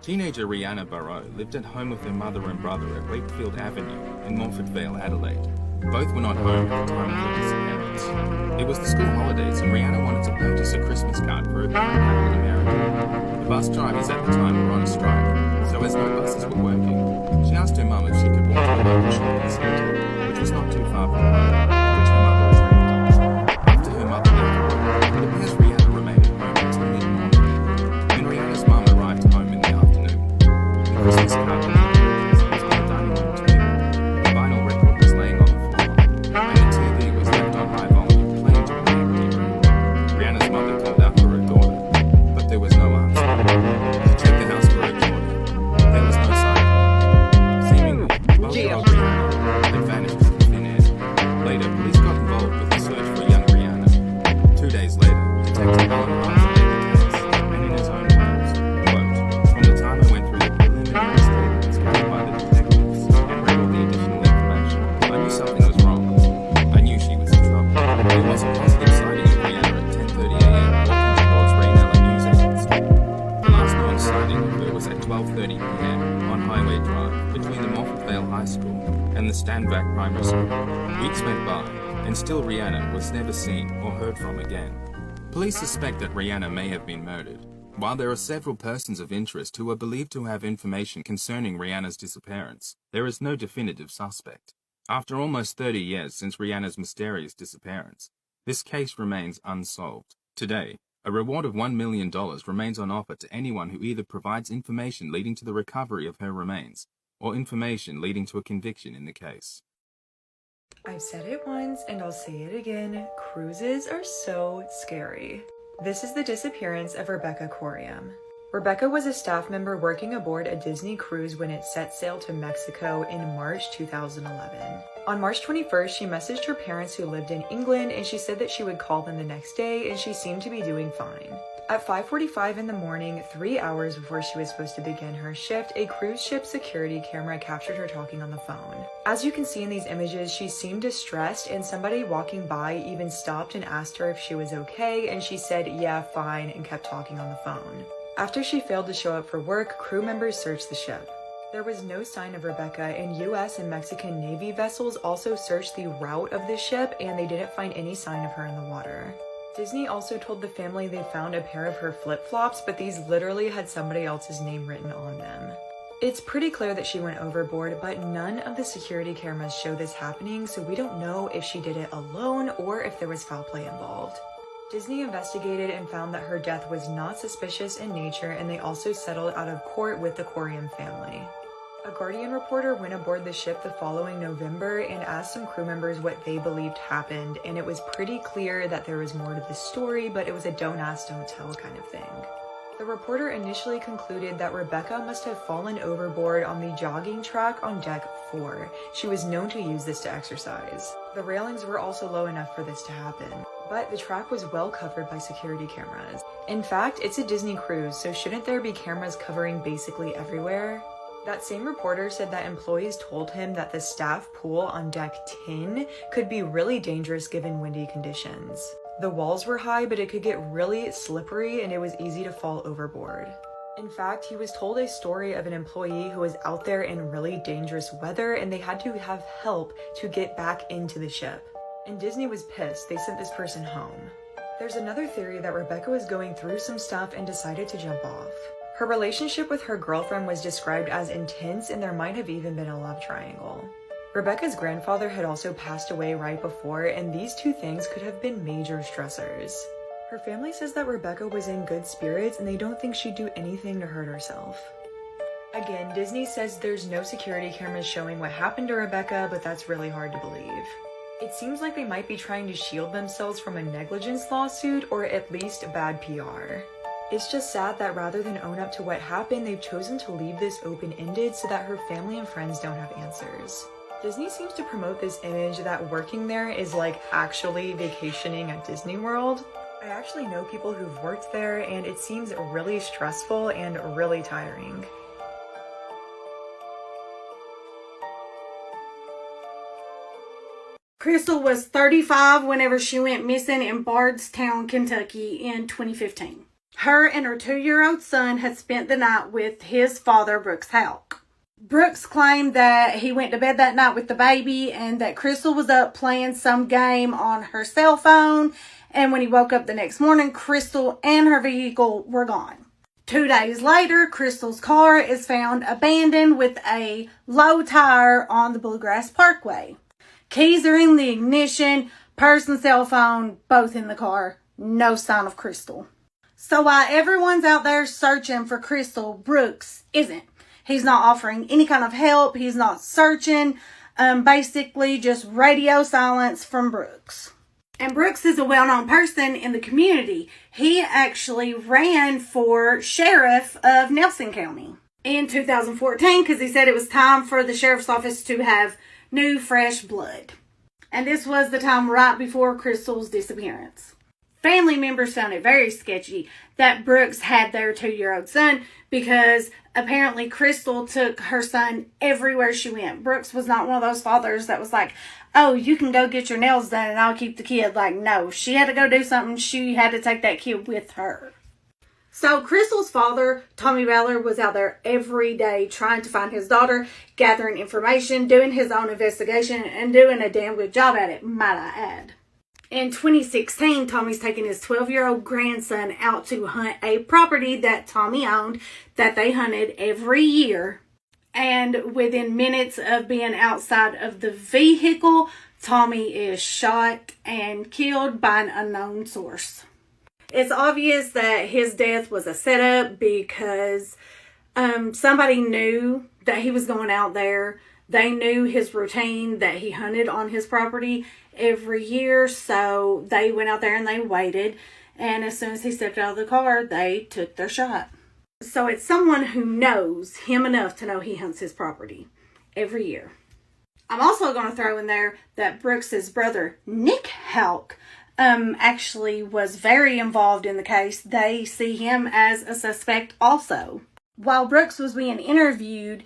Teenager Rihanna Barrow lived at home with her mother and brother at Wakefield Avenue in Montfort Vale, Adelaide. Both were not home at the time of their disappearance. It was the school holidays and Rihanna wanted to purchase a Christmas card for her parent in America. The bus drivers at the time were on a strike, so as no buses were working, she asked her mum if she could walk to a local shopping centre, which was not too far from home, which her mother agreed. After her mother left, it appears Rihanna remained at home until mid-morning. When Rihanna's mum arrived home in the afternoon, the Christmas card was on the dining room table, the vinyl record was laying on the floor, and the TV was left on high volume, playing to an empty room. Rihanna's mother called out for her daughter, but there was no answer. She checked the house for her daughter. There was no sign of her. Seemingly, 12-year-old Rihanna had vanished into thin air. Later, police got involved with the search for young Rihanna. 2 days later, Detective Alan Hunter led the case, and in his own words, quote, "From the time I went through the preliminary statements gathered by the detectives and read all the additional information, I knew something was wrong. I knew she was in trouble. There was a positive sighting of Rihanna at 10:30 a.m. walking towards Raynella News Agency. The last known sighting of her was at 12:30 p.m. on Highway Drive between the Montfort Vale High School and the Stanvac Primary School. Weeks went by, and still Rihanna was never seen or heard from again. Police suspect that Rihanna may have been murdered. While there are several persons of interest who are believed to have information concerning Rihanna's disappearance, there is no definitive suspect. After almost 30 years since Rihanna's mysterious disappearance, this case remains unsolved. Today, a reward of $1 million remains on offer to anyone who either provides information leading to the recovery of her remains, or information leading to a conviction in the case. I've said it once and I'll say it again, cruises are so scary. This is the disappearance of Rebecca Coriam. Rebecca was a staff member working aboard a Disney cruise when it set sail to Mexico in March 2011. On March 21st, she messaged her parents who lived in England and she said that she would call them the next day and she seemed to be doing fine. At 5:45 in the morning, 3 hours before she was supposed to begin her shift, a cruise ship security camera captured her talking on the phone. As you can see in these images, she seemed distressed and somebody walking by even stopped and asked her if she was okay and she said, "Yeah, fine," and kept talking on the phone. After she failed to show up for work, crew members searched the ship. There was no sign of Rebecca, and U.S. and Mexican Navy vessels also searched the route of the ship, and they didn't find any sign of her in the water. Disney also told the family they found a pair of her flip-flops, but these literally had somebody else's name written on them. It's pretty clear that she went overboard, but none of the security cameras show this happening, so we don't know if she did it alone or if there was foul play involved. Disney investigated and found that her death was not suspicious in nature, and they also settled out of court with the Corium family. A Guardian reporter went aboard the ship the following November and asked some crew members what they believed happened, and it was pretty clear that there was more to the story, but it was a don't ask, don't tell kind of thing. The reporter initially concluded that Rebecca must have fallen overboard on the jogging track on deck 4. She was known to use this to exercise. The railings were also low enough for this to happen, but the track was well covered by security cameras. In fact, it's a Disney cruise, so shouldn't there be cameras covering basically everywhere? That same reporter said that employees told him that the staff pool on deck 10 could be really dangerous given windy conditions. The walls were high, but it could get really slippery and it was easy to fall overboard. In fact, he was told a story of an employee who was out there in really dangerous weather and they had to have help to get back into the ship. And Disney was pissed. They sent this person home. There's another theory that Rebecca was going through some stuff and decided to jump off. Her relationship with her girlfriend was described as intense, and there might have even been a love triangle. Rebecca's grandfather had also passed away right before, and these two things could have been major stressors. Her family says that Rebecca was in good spirits and they don't think she'd do anything to hurt herself. Again, Disney says there's no security cameras showing what happened to Rebecca, but that's really hard to believe. It seems like they might be trying to shield themselves from a negligence lawsuit or at least bad PR. It's just sad that rather than own up to what happened, they've chosen to leave this open-ended so that her family and friends don't have answers. Disney seems to promote this image that working there is like actually vacationing at Disney World. I actually know people who've worked there and it seems really stressful and really tiring. Crystal was 35 whenever she went missing in Bardstown, Kentucky in 2015. Her and her 2-year-old son had spent the night with his father, Brooks Houck. Brooks claimed that he went to bed that night with the baby and that Crystal was up playing some game on her cell phone. And when he woke up the next morning, Crystal and her vehicle were gone. 2 days later, Crystal's car is found abandoned with a low tire on the Bluegrass Parkway. Keys are in the ignition, purse and cell phone, both in the car. No sign of Crystal. So while everyone's out there searching for Crystal, Brooks isn't. He's not offering any kind of help. He's not searching. Basically just radio silence from Brooks. And Brooks is a well-known person in the community. He actually ran for sheriff of Nelson County in 2014 because he said it was time for the sheriff's office to have new, fresh blood. And this was the time right before Crystal's disappearance. Family members found it very sketchy that Brooks had their 2-year-old son because apparently Crystal took her son everywhere she went. Brooks was not one of those fathers that was like, oh, you can go get your nails done and I'll keep the kid. Like, no, she had to go do something. She had to take that kid with her. So Crystal's father, Tommy Ballard, was out there every day trying to find his daughter, gathering information, doing his own investigation, and doing a damn good job at it, might I add. In 2016, Tommy's taking his 12-year-old grandson out to hunt a property that Tommy owned that they hunted every year. And within minutes of being outside of the vehicle, Tommy is shot and killed by an unknown source. It's obvious that his death was a setup because somebody knew that he was going out there. They knew his routine, that he hunted on his property every year, so they went out there and they waited, and as soon as he stepped out of the car, they took their shot. So it's someone who knows him enough to know he hunts his property every year. I'm also going to throw in there that Brooks's brother, Nick Houck, actually was very involved in the case. They see him as a suspect also. While Brooks was being interviewed,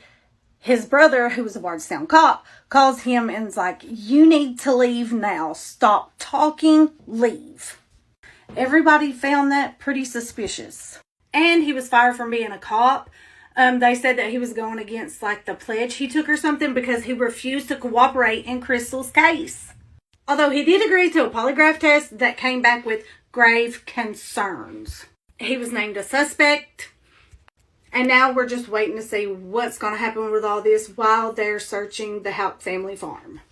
his brother, who was a Bardstown cop, calls him and is like, you need to leave now. Stop talking, leave. Everybody found that pretty suspicious. And he was fired from being a cop. They said that he was going against like the pledge he took or something because he refused to cooperate in Crystal's case. Although he did agree to a polygraph test that came back with grave concerns. He was named a suspect. And now we're just waiting to see what's going to happen with all this while they're searching the Haupt family farm.